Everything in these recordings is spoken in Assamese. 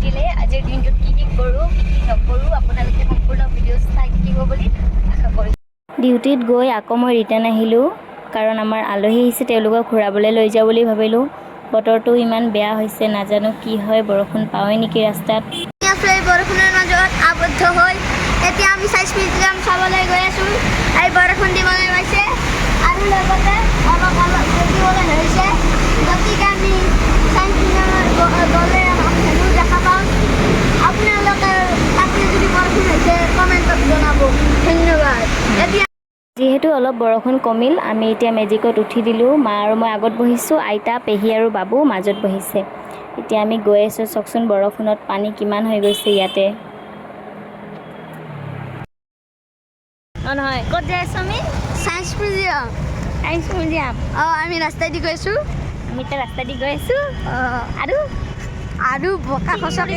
দিলে আজিৰ দিনটোত কি কৰোঁ কি নকৰোঁ আপোনালোকে সম্পূৰ্ণ ভিডিঅ' চাই থাকিব বুলি আশা কৰিছোঁ। ডিউটিত গৈ আকৌ মই ৰিটাৰ্ণ আহিলোঁ, কাৰণ আমাৰ আলহী আহিছে, তেওঁলোকক ঘূৰাবলৈ লৈ যাওঁ বুলি ভাবিলোঁ। বতৰটো ইমান বেয়া হৈছে, নাজানো কি হয়, বৰষুণ পাওঁৱে নেকি ৰাস্তাত। এই বৰষুণৰ মাজত আবদ্ধ হৈ এতিয়া আমি সায়েন্স মিউজিয়াম চাবলৈ গৈ আছোঁ। এই বৰষুণ দিবলৈ পাইছে আৰু লগতে অলপ দিবলৈ হৈছে, গতিকে আমি সায়েন্স মিউজিয়ামত গ'লে সেইবোৰ দেখা পাম। আপোনালোকে তাতে যদি বৰষুণ হৈছে কমেণ্টত জনাব। ধন্যবাদ। এতিয়া যিহেতু অলপ বৰষুণ কমিল, আমি এতিয়া মেজিকত উঠি দিলোঁ। মা আৰু মই আগত বহিছোঁ, আইতা, পেহী আৰু বাবু মাজত বহিছে। এতিয়া আমি গৈ আছোঁ, চাওকচোন বৰষুণত পানী কিমান হৈ গৈছে ইয়াতে। অঁ নহয়, ক'ত যাই আছোঁ আমি? Science museum. Science museum. আমি ৰাস্তাই দি গৈ আছোঁ। আমি এতিয়া ৰাস্তা দি গৈ আছোঁ। আৰু বোকা খচকে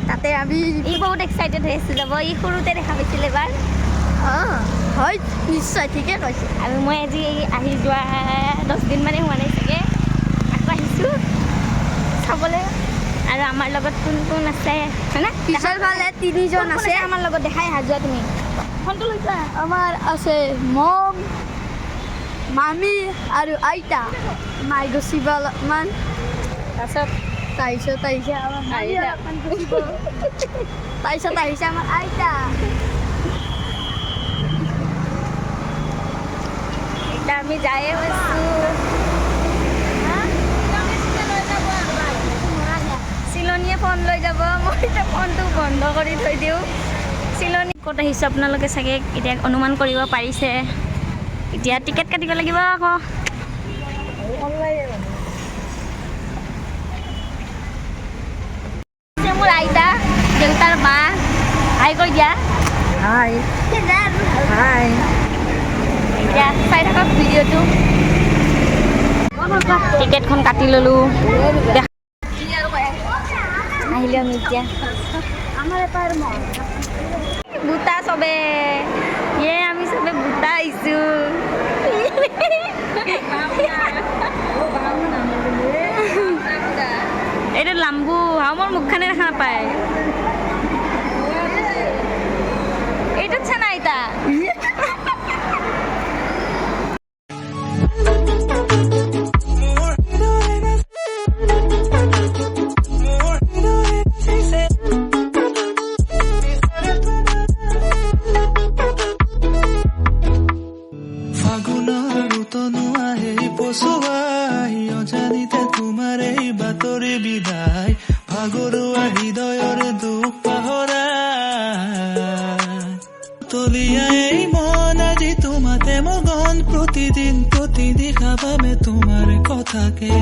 তাতে আমি ই বহুত এক্সাইটেড হৈ আছোঁ যাব। ই সৰুতে দেখা পাইছিল এবাৰ। হয় নিশ্চয়, ঠিকে কৈছে। আৰু মই আজি আহি যোৱা 10 দিন মানে হোৱা নাই চাগে, আকৌ আহিছোঁ চাবলৈ। আৰু আমাৰ লগত কোন কোন আছে হয়নে? পিছৰ ফালে 3জন আছে আমাৰ লগত। দেখাই আহা যোৱা তুমি, ফোনটো লৈ যোৱা। আমাৰ আছে মম, মামী আৰু আইতা। মাই গচিব অলপমান, তাৰপিছত আহিছে আমাৰ মামী অলপমান গচিব, তাৰপিছত আহিছে আমাৰ আইতা। এতিয়া আমি যায়ে আছোঁ। চিলনীয়ে ফোন লৈ যাব, মই এতিয়া ফোনটো বন্ধ কৰি থৈ দিওঁ। চিলনী ক'ত আহিছোঁ আপোনালোকে চাগে এতিয়া অনুমান কৰিব পাৰিছে। এতিয়া টিকেট কাটিব লাগিব আকৌ। মোৰ আইতা, দেউতাৰ মা। হাই কৈ দিয়া। হাই হাই। এতিয়া চাই থাকক ভিডিঅ'টো। টিকেটখন কাটি ল'লোঁ। আহিলোঁ আমি এতিয়া। বুটা চবে, আমি চবে বুটা আহিছোঁ। এইটো লাম্বু, মোৰ মুখখানে দেখা নাপায়। এইটো চানা আইতা। অজানিতে তোমাৰ এই বাতৰি বিদায়, ভাগৰুৱা হৃদয়ৰ দুখ পাহৰা তলিয়াই মন আজি তোমাতে মগন, প্ৰতিদিন প্ৰতিদিশা ভাবে তোমাৰ কথাকে।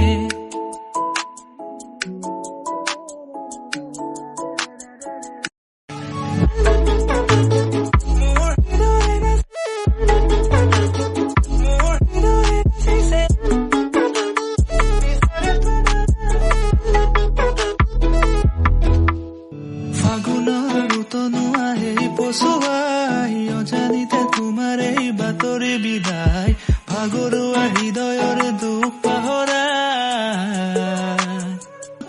অজানিতে তোমাৰ এই বাতৰি বিদায়, ভাগৰুৱা হৃদয়ৰ দুখ পাহৰা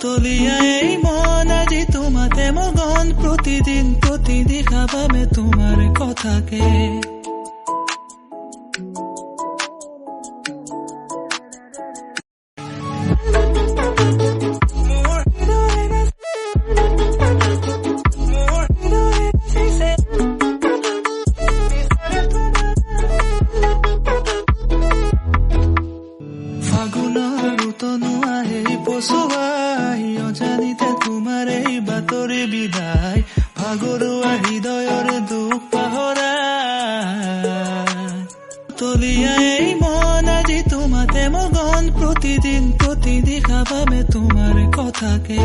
তলিয়াই মন আজি তোমাতে মগন, প্ৰতিদিন প্ৰতিদিশা ভাবে তোমাৰ কথাকে। অজানিতে তোমাৰ এই বাতৰি বিদায়, ভাগৰুৱা হৃদয়ৰ দুখ পাহৰা তলিয়াই মন আজি তোমাতে মগন, প্ৰতিদিন প্ৰতিদিশা ভাবে তোমাৰ কথাকে।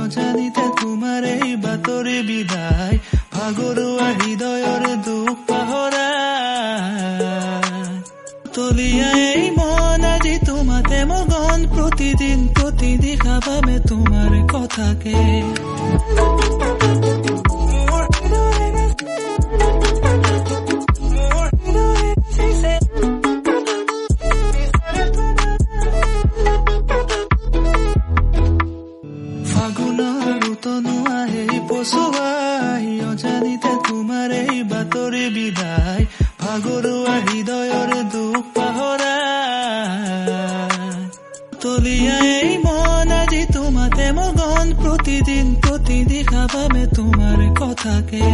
অজানিতে তোমাৰ এই বাতৰি বিদায়, ভাগৰুৱা হৃদয়ৰ দুখ পাহৰা তলিয়াই মন আজি তোমাতে মগন প্ৰতিদিন প্ৰতিদিশা পাবে তোমাৰ কথাকে ফাগুনৰ উতনো আহে পচুৱাই অজানিতে তোমাৰ এই বাতৰি বিদায় ভাগৰুৱা হৃদয়ৰ দুখ পাহৰা তলিয়াই মন আজি তোমাতে মগন প্ৰতিদিন প্ৰতিদিশা পাবে তোমাৰ কথাকে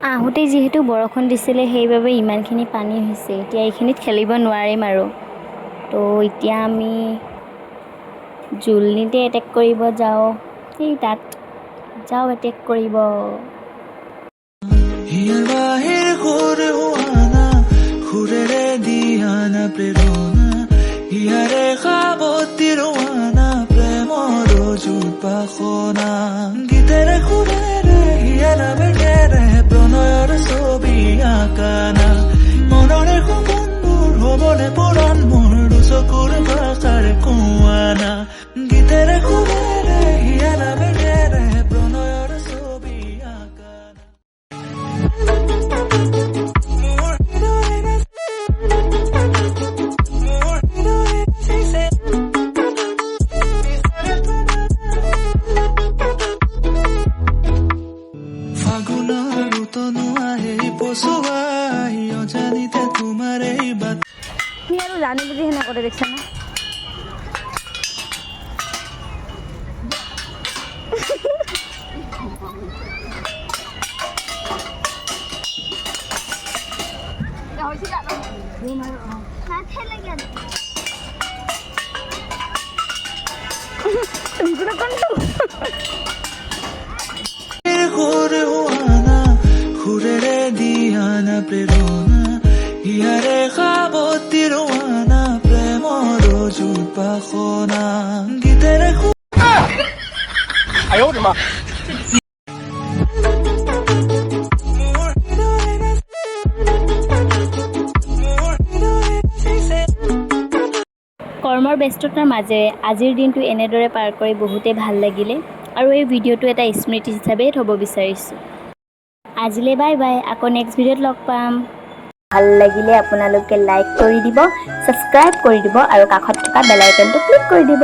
আহোঁতে যিহেতু বৰষুণ দিছিলে সেইবাবে ইমানখিনি পানী হৈছে এতিয়া এইখিনিত খেলিব নোৱাৰিম আৰু তো এতিয়া আমি জুলনিতে এটেক কৰিব যাওঁ সেই তাত যাওঁ এটেক কৰিব হিয়াৰ বাহিৰ সুৰে হোৱানা সুৰেৰে দিয়ানা প্ৰেৰণা হিয়াৰে সাৱতি ৰোৱানা প্ৰেমৰ জোপাখনা গীতেৰে সুৰেৰে হিয়াৰা বেগেৰে প্ৰণয়ৰ ছবি আঁকানা মনৰে সপোনবোৰ হ'বলে পৰাণ মোৰ দুচকুৰ ভাষাৰ কোৱানা গীতেৰে সুৰেৰে হিয়াৰা বেগেৰে প্ৰণয়ৰ ছবি আঁকানা ফাগুনৰ উতনো আহে পচুৱাই অজানিতে তোমাৰ এই বাত তুমি আৰু জানি বুজি সেনে কৰে দেখছা না সুৰে হোৱানা সুৰেৰে দিয়ানা প্ৰেৰণা হিয়াৰে সাৱতি ৰোৱানা প্ৰেমৰ জোপাখনা গীতেৰে কৰ্মৰ ব্যস্ততাৰ মাজেৰে আজিৰ দিনটো এনেদৰে পাৰ কৰি বহুতেই ভাল লাগিলে আৰু এই ভিডিঅ'টো এটা স্মৃতি হিচাপে থ'ব বিচাৰিছোঁ আজিলৈ বাই বাই আকৌ নেক্সট ভিডিঅ'ত লগ পাম ভাল লাগিলে আপোনালোকে লাইক কৰি দিব ছাবস্ক্ৰাইব কৰি দিব আৰু কাষত থকা বেল আইকনটো ক্লিক কৰি দিব